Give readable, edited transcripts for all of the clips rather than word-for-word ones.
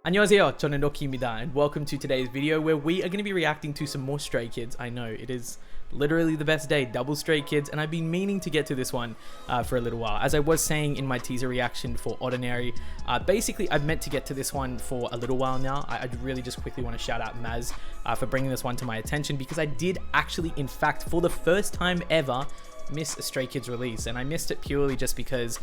안녕하세요, 저는 로키입니다, and welcome to today's video where we are going to be reacting to some more Stray Kids. I know, it is literally the best day, double Stray Kids, and I've been meaning to get to this one for a little while. As I was saying in my teaser reaction for Ordinary, basically I've meant to get to this one for a little while now. I really just quickly want to shout out Maz for bringing this one to my attention, because I did actually, in fact, for the first time ever, miss a Stray Kids release, and I missed it purely just because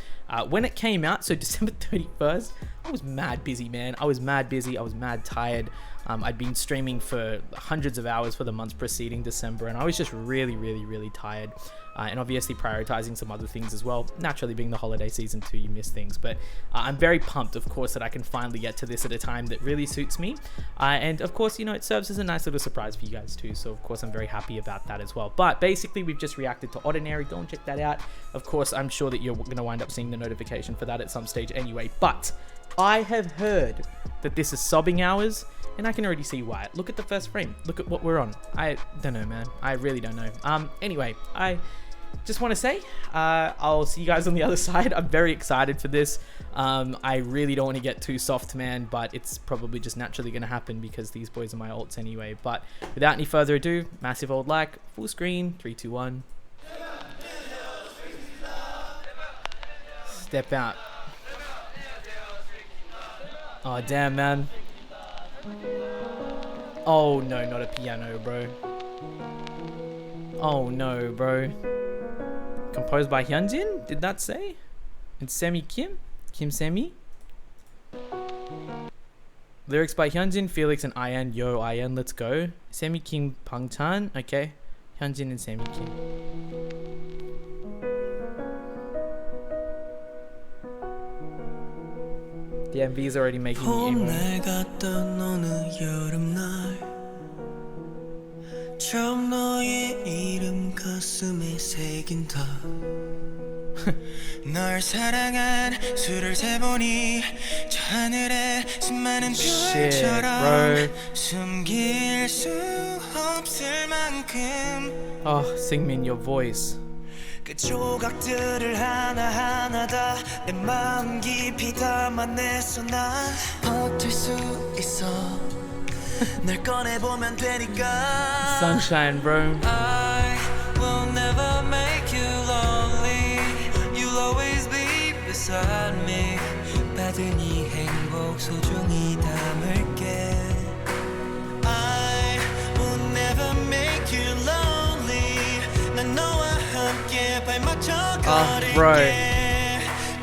when it came out, so December 31st, I was mad busy, man. I was mad busy, I was mad tired. I'd been streaming for hundreds of hours for the months preceding December, and I was just really tired, and obviously prioritizing some other things as well. Naturally, being the holiday season too, you miss things, but I'm very pumped, of course, that I can finally get to this at a time that really suits me, and of course, you know, it serves as a nice little surprise for you guys too, so of course I'm very happy about that as well. But basically, we've just reacted to Ordinary. Go and check that out. Of course, I'm sure that you're gonna wind up seeing the notification for that at some stage anyway, but I have heard that this is sobbing hours, and I can already see why. Look at the first frame. Look at what we're on. I don't know, man. I really don't know. Anyway, I just want to say, I'll see you guys on the other side. I'm very excited for this. I really don't want to get too soft, man, but it's probably just naturally going to happen because these boys are my ults anyway. But without any further ado, massive old like, full screen, 3, 2, 1. Step out. Oh, damn, man. Oh, no, not a piano, bro. Oh, no, bro. Composed by Hyunjin? Did that say? And Semi Kim? Kim Semi? Lyrics by Hyunjin, Felix, and Ian. Yo, Ian, let's go. Semi Kim Pangchan. Okay. Hyunjin and Semi Kim. The MV is already making me emo. 처음 너의 이름 가슴에 새긴다. 널 사랑한 수를 세보니 저 하늘에 수많은 별처럼 숨길 수 없을 만큼. Oh, sing me in your voice. 그 조각들을 하나하나 다 내 마음 깊이 담아냈어. 난 버틸 수 있어. 날 꺼내보면 되니까. Sunshine, bro. I will never make you lonely. You'll always be beside me. 받은 이 행복 소중히 담을게. I will never make you lonely. 난 너와 함께 발맞춰 걸을게.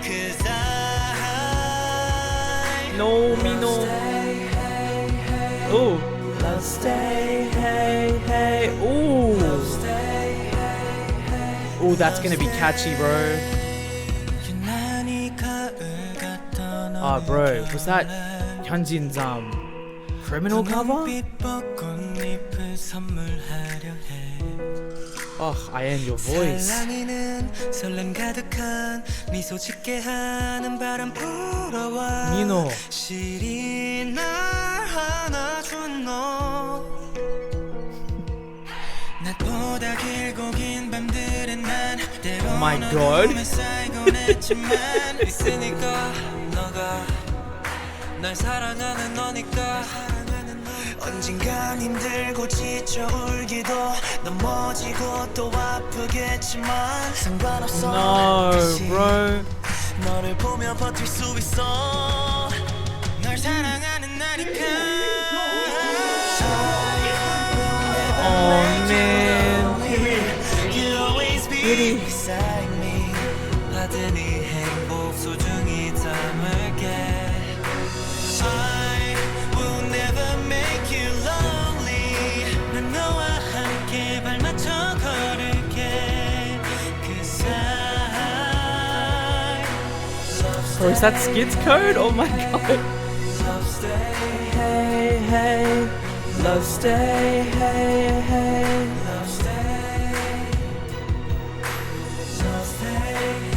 Cause I No, me no. Oh, love stay, hey, hey. ooh. Love stay, hey, hey. Ooh, that's gonna be catchy, bro. Ah, bro, was that Hyunjin's criminal cover? Oh, Ian, your voice. Nino. Oh my god. 언젠간 힘들고 지쳐 울기도 넘어지고 또 아프겠지만 상관없어. No, bro. 너를 보며 버틸 수 있어. 널 사랑하는 나니까. Oh man. You'll always be beside me. 받은 이 행복 소중히 담을게. I will never make you lonely. 난 너와 함께 발맞춰 걸을게. Cause I Bro, is that Skid's code? Oh my god. love stay, hey, hey. Love stay, hey, hey. Love stay. Love stay,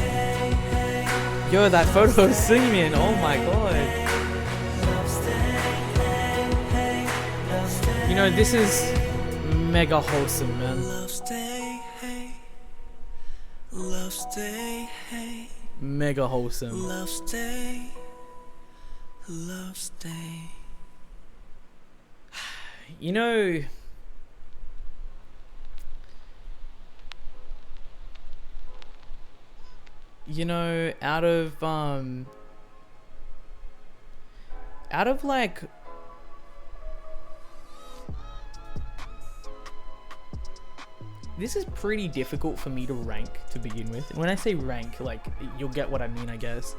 hey, hey. Yo, that photo of Singmin. Oh my god. Love stay, hey, hey. Love stay. You know, this is mega wholesome, man. Love stay, hey. Love stay, hey. Mega wholesome. Love stay. LOVESTAY. You know, out of like, this is pretty difficult for me to rank to begin with. And when I say rank, like, you'll get what I mean, I guess.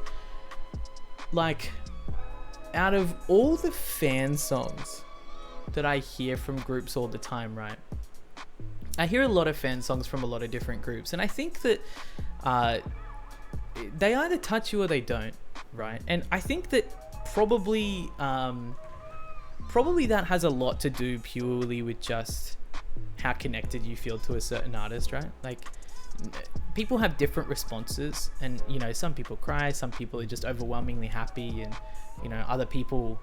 Like, out of all the fan songs that I hear from groups all the time, right? I hear a lot of fan songs from a lot of different groups, and I think that they either touch you or they don't, right? And I think that probably that has a lot to do purely with just how connected you feel to a certain artist, right? Like, people have different responses, and you know, some people cry, some people are just overwhelmingly happy, and you know, other people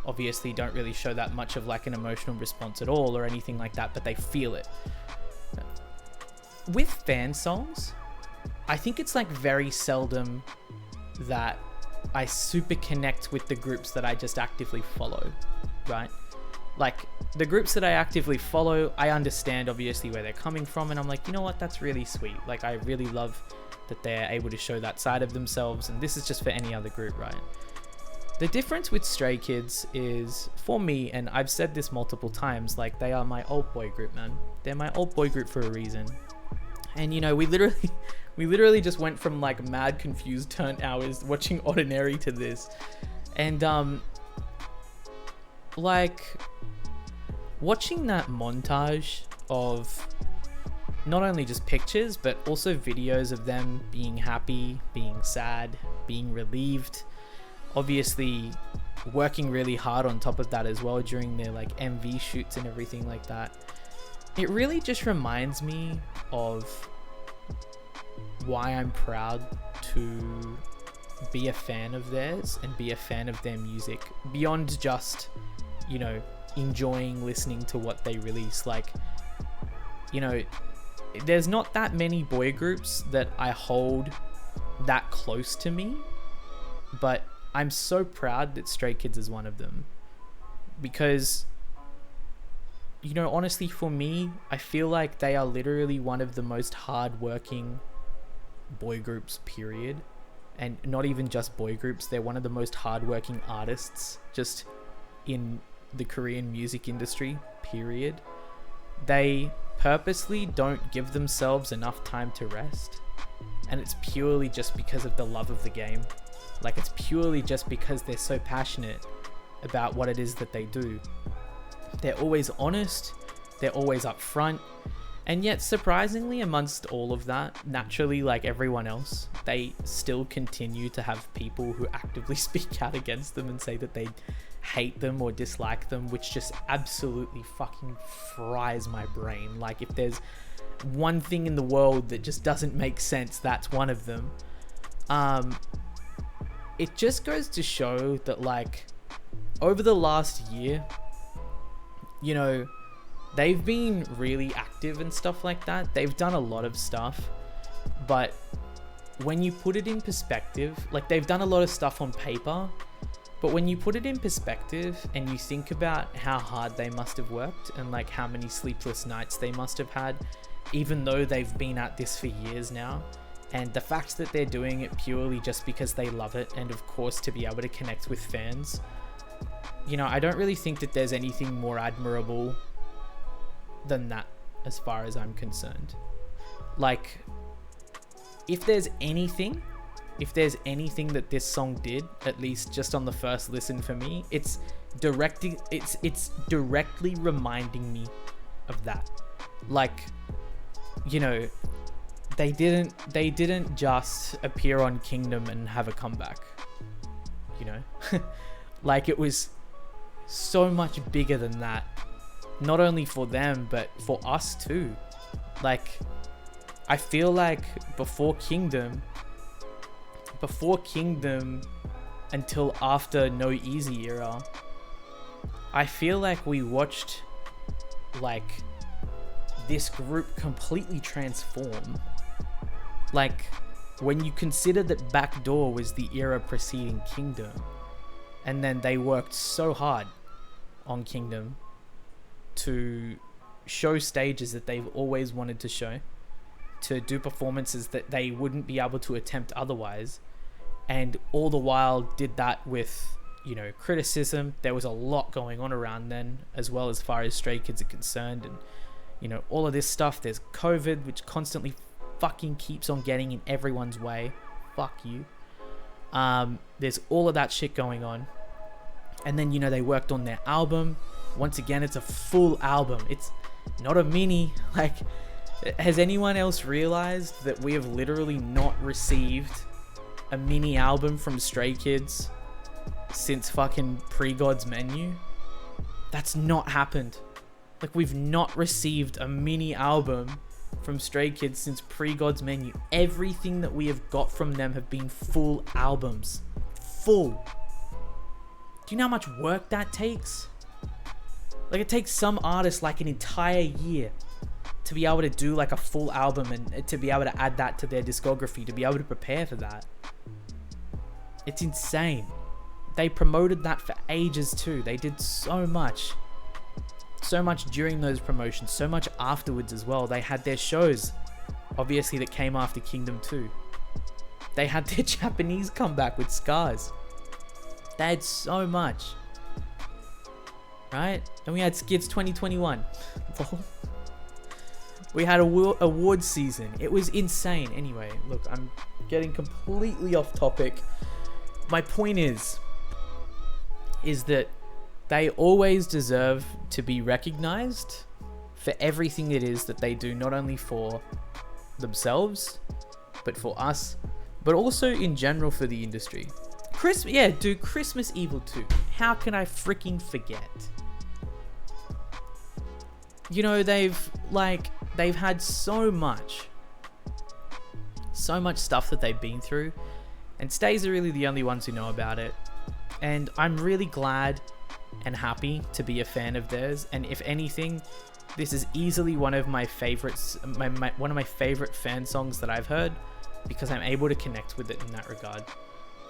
obviously don't really show that much of like an emotional response at all or anything like that, but they feel it. With fan songs, I think it's like very seldom that I super connect with the groups that I just actively follow, right? Like, the groups that I actively follow, I understand obviously where they're coming from, and I'm like, you know what, that's really sweet. Like, I really love that they're able to show that side of themselves, and this is just for any other group, right? The difference with Stray Kids is, for me, and I've said this multiple times, like, they are my old boy group, man. They're my old boy group for a reason. And you know, we literally just went from like mad confused turnt hours watching Ordinary to this. And like, watching that montage of not only just pictures, but also videos of them being happy, being sad, being relieved, obviously working really hard on top of that as well during their like MV shoots and everything like that. It really just reminds me of why I'm proud to be a fan of theirs and be a fan of their music beyond just, you know, enjoying listening to what they release. Like, you know, there's not that many boy groups that I hold that close to me, but I'm so proud that Stray Kids is one of them, because, you know, honestly, for me, I feel like they are literally one of the most hardworking boy groups, period. And not even just boy groups, they're one of the most hardworking artists just in the Korean music industry, period. They purposely don't give themselves enough time to rest, and it's purely just because of the love of the game. Like, it's purely just because they're so passionate about what it is that they do. They're always honest, they're always upfront, and yet surprisingly, amongst all of that, naturally, like everyone else, they still continue to have people who actively speak out against them and say that they hate them or dislike them, which just absolutely fucking fries my brain. Like, if there's one thing in the world that just doesn't make sense, that's one of them. It just goes to show that, like, over the last year, you know, they've been really active and stuff like that. They've done a lot of stuff, but when you put it in perspective, like, they've done a lot of stuff on paper, but when you put it in perspective and you think about how hard they must have worked and like how many sleepless nights they must have had, even though they've been at this for years now, and the fact that they're doing it purely just because they love it, and of course to be able to connect with fans, you know, I don't really think that there's anything more admirable than that as far as I'm concerned. Like, if there's anything that this song did, at least just on the first listen for me, it's directly reminding me of that. Like, you know, they didn't just appear on Kingdom and have a comeback, you know. Like, it was so much bigger than that, not only for them but for us too. Like, I feel like before Kingdom until after No Easy era, I feel like we watched like this group completely transform. Like, when you consider that Backdoor was the era preceding Kingdom, And then they worked so hard on Kingdom to show stages that they've always wanted to show, to do performances that they wouldn't be able to attempt otherwise, and all the while did that with, you know, criticism. There was a lot going on around then as well, as far as Stray Kids are concerned, and, you know, all of this stuff. There's COVID, which constantly fucking keeps on getting in everyone's way. Fuck you. There's all of that shit going on. And then, you know, they worked on their album. Once again, it's a full album. It's not a mini. Like, has anyone else realized that we have literally not received a mini album from Stray Kids since fucking Pre-God's Menu? That's not happened. Like, we've not received a mini album from Stray Kids since Pre-God's Menu. Everything that we have got from them have been full albums. Full. Do you know how much work that takes? Like, it takes some artists like an entire year to be able to do like a full album, and to be able to add that to their discography, to be able to prepare for that. It's insane. They promoted that for ages too. They did so much during those promotions, so much afterwards as well. They had their shows, obviously, that came after Kingdom 2. They had their Japanese comeback with Scars. They had so much, right? And we had Skids 2021. We had award season. It was insane. Anyway, look, I'm getting completely off topic. My point is that they always deserve to be recognized for everything it is that they do, not only for themselves, but for us, but also in general for the industry. Christmas Evil 2. How can I freaking forget? You know, they've had so much stuff that they've been through, and Stays are really the only ones who know about it. And I'm really glad and happy to be a fan of theirs. And if anything, this is easily one of my favorites, one of my favorite fan songs that I've heard, because I'm able to connect with it in that regard.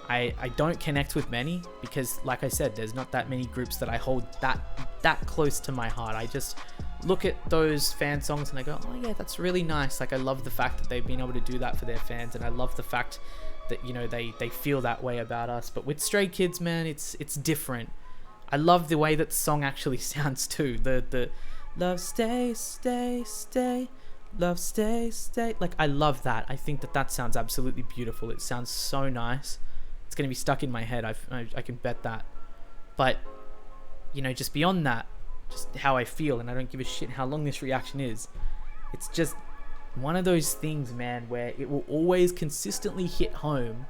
I don't connect with many because, like I said, there's not that many groups that I hold that close to my heart. I just look at those fan songs and I go, oh yeah, that's really nice. Like, I love the fact that they've been able to do that for their fans, and I love the fact that, you know, they feel that way about us. But with Stray Kids, man, it's different. I love the way that the song actually sounds too. The love stay, stay, stay, love stay, stay. Like, I love that. I think that sounds absolutely beautiful. It sounds so nice. It's going to be stuck in my head. I can bet that. But, you know, just beyond that, just how I feel, and I don't give a shit how long this reaction is. It's just one of those things, man, where it will always consistently hit home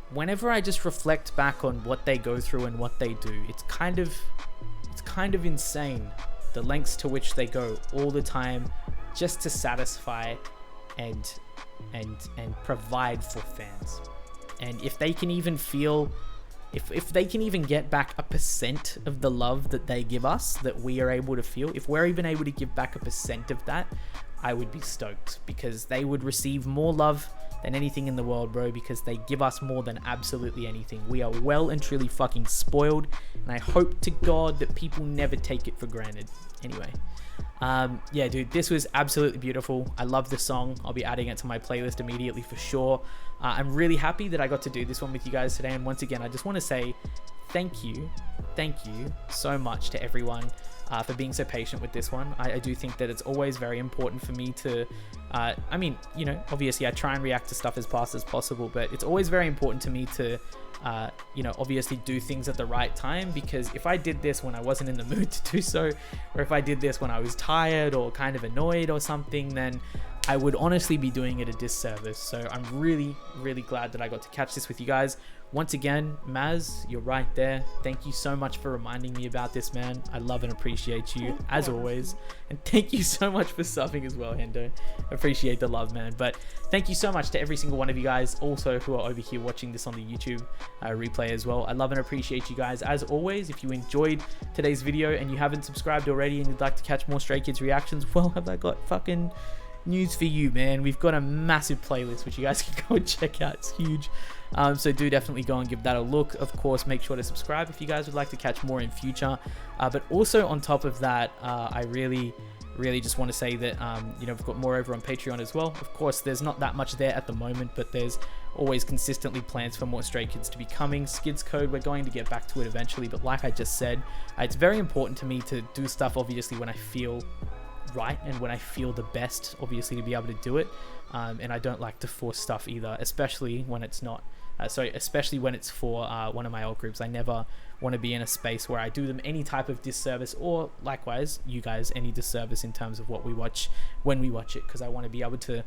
whenever I just reflect back on what they go through and what they do. It's kind of insane, the lengths to which they go all the time just to satisfy and provide for fans. And if they can even feel, if they can even get back 1% of the love that they give us, that we are able to feel, if we're even able to give back 1% of that, I would be stoked, because they would receive more love than anything in the world, bro, because they give us more than absolutely anything. We are well and truly fucking spoiled, and I hope to God that people never take it for granted. Anyway, yeah, dude, this was absolutely beautiful. I love the song. I'll be adding it to my playlist immediately for sure. I'm really happy that I got to do this one with you guys today, and once again, I just want to say thank you so much to everyone for being so patient with this one. I do think that it's always very important for me to, I mean, you know, obviously I try and react to stuff as fast as possible, but it's always very important to me to, you know, obviously do things at the right time, because if I did this when I wasn't in the mood to do so, or if I did this when I was tired or kind of annoyed or something, then I would honestly be doing it a disservice. So I'm really, really glad that I got to catch this with you guys. Once again, Maz, you're right there. Thank you so much for reminding me about this, man. I love and appreciate you, as always. And thank you so much for subbing as well, Hendo. Appreciate the love, man. But thank you so much to every single one of you guys, also who are over here watching this on the YouTube replay as well. I love and appreciate you guys, as always. If you enjoyed today's video and you haven't subscribed already and you'd like to catch more Stray Kids reactions, well, have I got fucking news for you, man. We've got a massive playlist which you guys can go and check out. It's huge. So do definitely go and give that a look. Of course, make sure to subscribe if you guys would like to catch more in future. But also on top of that, I really just want to say that you know, we've got more over on Patreon as well. Of course, there's not that much there at the moment, but there's always consistently plans for more Stray Kids to be coming. Skids Code, we're going to get back to it eventually, but like I just said, it's very important to me to do stuff obviously when I feel right and when I feel the best, obviously, to be able to do it. And I don't like to force stuff either, especially when it's not especially when it's for one of my old groups. I never want to be in a space where I do them any type of disservice, or likewise you guys any disservice in terms of what we watch when we watch it, because I want to be able to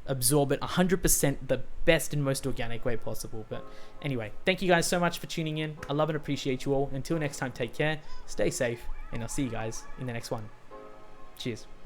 absorb it 100% the best and most organic way possible. But anyway, thank you guys so much for tuning in. I love and appreciate you all. Until next time, take care, stay safe, and I'll see you guys in the next one. Cheers.